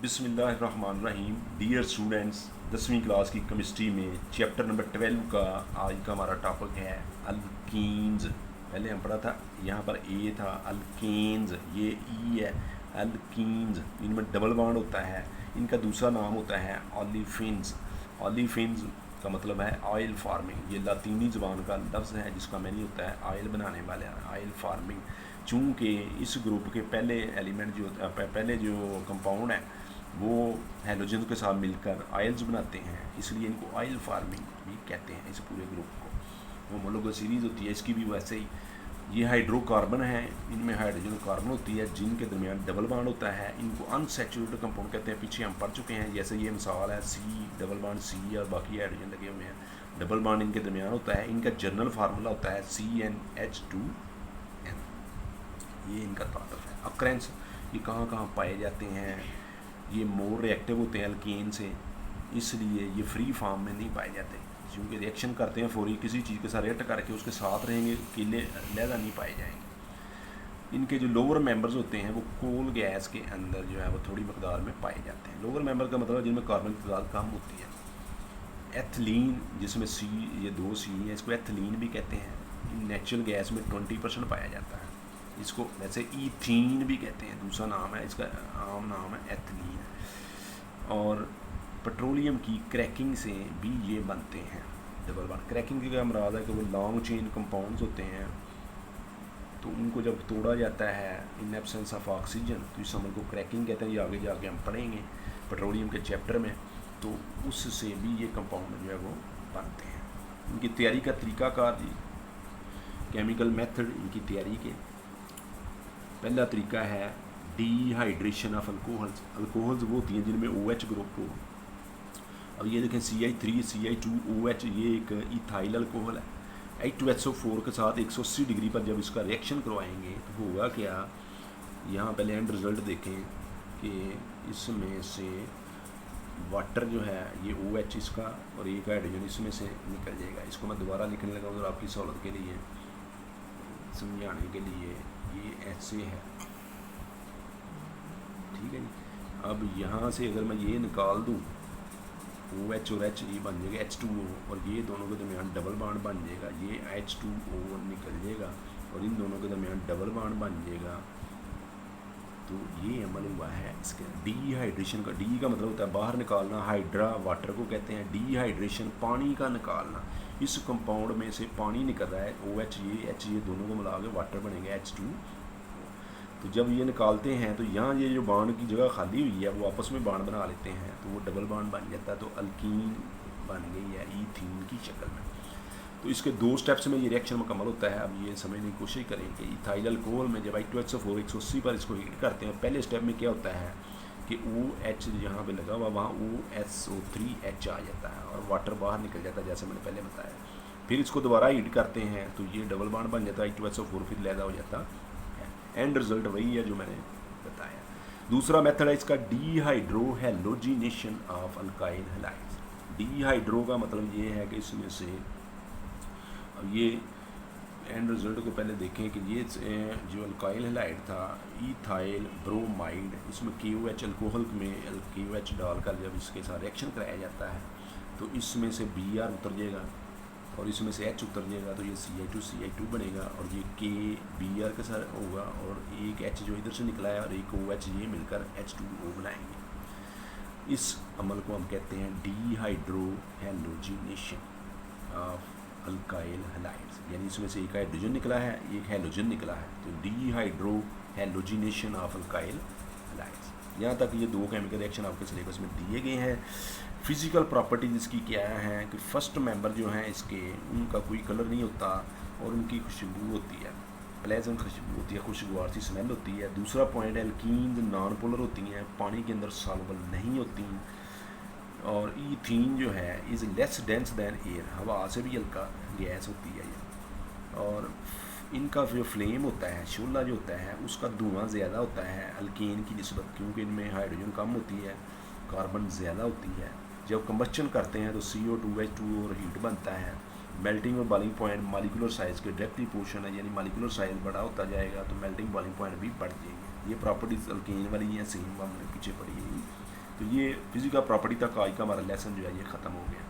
बिस्मिल्लाहिर्रहमानिर्रहीम। Dear students, 10वीं class की केमिस्ट्री में चैप्टर नंबर 12 का आज का हमारा टॉपिक है अल्कीन्स। पहले हम पढ़ा था, यहाँ पर ए था अल्कीन्स, ये ई है अल्कीन्स। इनमें डबल बॉन्ड होता है। इनका दूसरा नाम होता है ओलिफिन्स। ओलिफिन्स का मतलब है ऑयल फार्मिंग। ये लातीनी ज़बान का लफ्ज़ है जिसका मैंने होता है ऑयल बनाने वाले, ऑयल फार्मिंग। चूँकि इस ग्रुप के पहले एलिमेंट जो पहले जो कंपाउंड है वो हैलोजन के साथ मिलकर ऑयल्स बनाते हैं, इसलिए इनको ऑयल फार्मिंग भी कहते हैं। इस पूरे ग्रुप को होमोलोगस सीरीज़ होती है, इसकी भी वैसे ही। ये हाइड्रोकार्बन है, इनमें हाइड्रोजन कार्बन होती है जिनके दरमियान डबल बॉन्ड होता है। इनको अनसैचुरेटेड कंपाउंड कहते हैं। पीछे हम पढ़ चुके हैं, जैसे ये मिसाल है सी डबल बॉन्ड सी और बाकी हाइड्रोजन लगे हुए हैं, डबल बॉन्ड इनके दरमियान होता है। इनका जर्नल फार्मूला होता है CnH2n। ये इनका तारुफ है। अक्रेंस ये कहाँ कहाँ पाए जाते हैं, ये मोर रिएक्टिव होते हैं अल्कीन से, इसलिए ये फ्री फॉर्म में नहीं पाए जाते। क्योंकि रिएक्शन करते हैं फौरी, किसी चीज़ के साथ रिएक्ट करके उसके साथ रहेंगे, अकेले लहदा नहीं पाए जाएंगे। इनके जो लोअर मेंबर्स होते हैं वो कोल गैस के अंदर जो है वो थोड़ी मकदार में पाए जाते हैं। लोअर मेंबर का मतलब जिनमें कार्बन की तादाद कम होती है। एथिलीन, जिसमें सी, ये 2 C है, इसको एथिलीन भी कहते हैं। नेचुरल गैस में 20% पाया जाता है। इसको वैसे ईथीन भी कहते हैं, दूसरा नाम है इसका, आम नाम है एथिलीन। और पेट्रोलियम की क्रैकिंग से भी ये बनते हैं डबल बॉन्ड। क्रैकिंग की क्या मराद है कि वो लॉन्ग चेन कंपाउंड्स होते हैं, तो उनको जब तोड़ा जाता है इन एब्सेंस ऑफ ऑक्सीजन, तो इस अमल को क्रैकिंग कहते हैं। ये आगे जाके हम पढ़ेंगे पेट्रोलियम के चैप्टर में। तो उससे भी ये कंपाउंड जो है वो बनते हैं। इनकी तैयारी का तरीक़ाकार जी, केमिकल मेथड इनकी तैयारी के पहला तरीका है डिहाइड्रेशन ऑफ अल्कोहल्स। अल्कोहल्स वो होती हैं जिनमें OH ग्रुप हो। अब ये देखें CH3 CH2 OH, ये एक इथाइल अल्कोहल है। H2SO4 के साथ 180 डिग्री पर जब इसका रिएक्शन करवाएंगे तो होगा क्या, यहाँ पहले एंड रिज़ल्ट देखें कि इसमें से वाटर जो है ये OH इसका और एक हाइड्रोजन इसमें से निकल जाएगा। इसको मैं दोबारा लिखने लगा हूँ आपकी सहूलत के लिए, समझाने के लिए। ये ऐसे है, ठीक है जी। अब यहाँ से अगर मैं ये निकाल दूँ, OH और H, ये बन जाएगा H2O, और ये दोनों के दरमियान डबल बॉन्ड बन जाएगा। ये H2O निकल जाएगा और इन दोनों के दरमियान डबल बॉन्ड बन जाएगा। तो ये अमल हुआ है इसके डिहाइड्रेशन का। डी का मतलब होता है बाहर निकालना, हाइड्रा वाटर को कहते हैं। डिहाइड्रेशन पानी का निकालना। इस कंपाउंड में से पानी निकल रहा है, OH ये H, ये दोनों को मिला के वाटर बनेगा H2। तो जब ये निकालते हैं तो यहाँ ये जो बॉन्ड की जगह खाली हुई है वो आपस में बॉन्ड बना लेते हैं, तो वो डबल बॉन्ड बन जाता है। तो अल्कीन बन गई है ईथीन की शक्ल में। तो इसके 2 स्टेप्स में ये रिएक्शन मुकम्मल होता है। अब ये समझने की कोशिश करें कि इथाइल अल्कोहल में जब H2SO4 180 पर इसको हीट करते हैं, पहले स्टेप में क्या होता है कि OH जहाँ पे लगा हुआ वहाँ OSO3H आ जाता है और वाटर बाहर निकल जाता है, जैसे मैंने पहले बताया। फिर इसको दोबारा हीट करते हैं तो ये डबल बॉन्ड बन जाता है, H2SO4 फिर लैदा हो जाता है। एंड रिजल्ट वही है जो मैंने बताया। दूसरा मेथड है इसका dehydro halogenation of alkyl halides. Dehydro का मतलब ये है कि इसमें से, अब ये एंड रिजल्ट को पहले देखें कि ये जो अल्काइल हैलाइड था इथाइल ब्रोमाइड, इसमें KOH अल्कोहल में KOH डालकर जब इसके साथ रिएक्शन कराया जाता है तो इसमें से Br उतर जाएगा और इसमें से H उतर जाएगा, तो ये CH2 बनेगा और ये K Br के साथ होगा और एक H जो इधर से निकला है और एक OH, ये मिलकर H2O बनाएंगे। इस अमल को हम कहते हैं dehydro halogenation of alkyl halides, यानी इसमें से एक हाइड्रोजन निकला है, एक हैलोजन निकला है, तो dehydro halogenation of alkyl halides. यहाँ तक ये 2 केमिकल रिएक्शन आपके सिलेबस में दिए गए हैं। फिज़िकल प्रॉपर्टीज इसकी क्या है कि फर्स्ट मेंबर जो हैं इसके, उनका कोई कलर नहीं होता और उनकी खुशबू होती है, प्लेजेंट खुशबू होती है, खुशगवार सी स्मेल होती है। दूसरा पॉइंट, एल्कीन नॉन पोलर होती हैं, पानी के अंदर सॉल्युबल नहीं होती। और ईथीन जो है is less dense than air, हवा से भी हल्का गैस होती है ये। और इनका जो फ्लेम होता है, शोला जो होता है, उसका धुआं ज़्यादा होता है अल्कीन की निस्बत, क्योंकि इनमें हाइड्रोजन कम होती है, कार्बन ज़्यादा होती है। जब कंबस्चन करते हैं तो CO2H2 और हीट बनता है। मेल्टिंग और बॉइलिंग पॉइंट मॉलिक्यूलर साइज़ के डायरेक्टली पोर्शन है, यानी मॉलिक्यूलर साइज़ बड़ा होता जाएगा तो मेल्टिंग बॉइलिंग पॉइंट भी बढ़ जाएंगे। ये प्रॉपर्टीज़ अल्कीन वाली हैं, सेम हमने पीछे पढ़ी है। तो ये फिजिकल प्रॉपर्टी तक आज का हमारा लेसन जो है ये ख़त्म हो गया।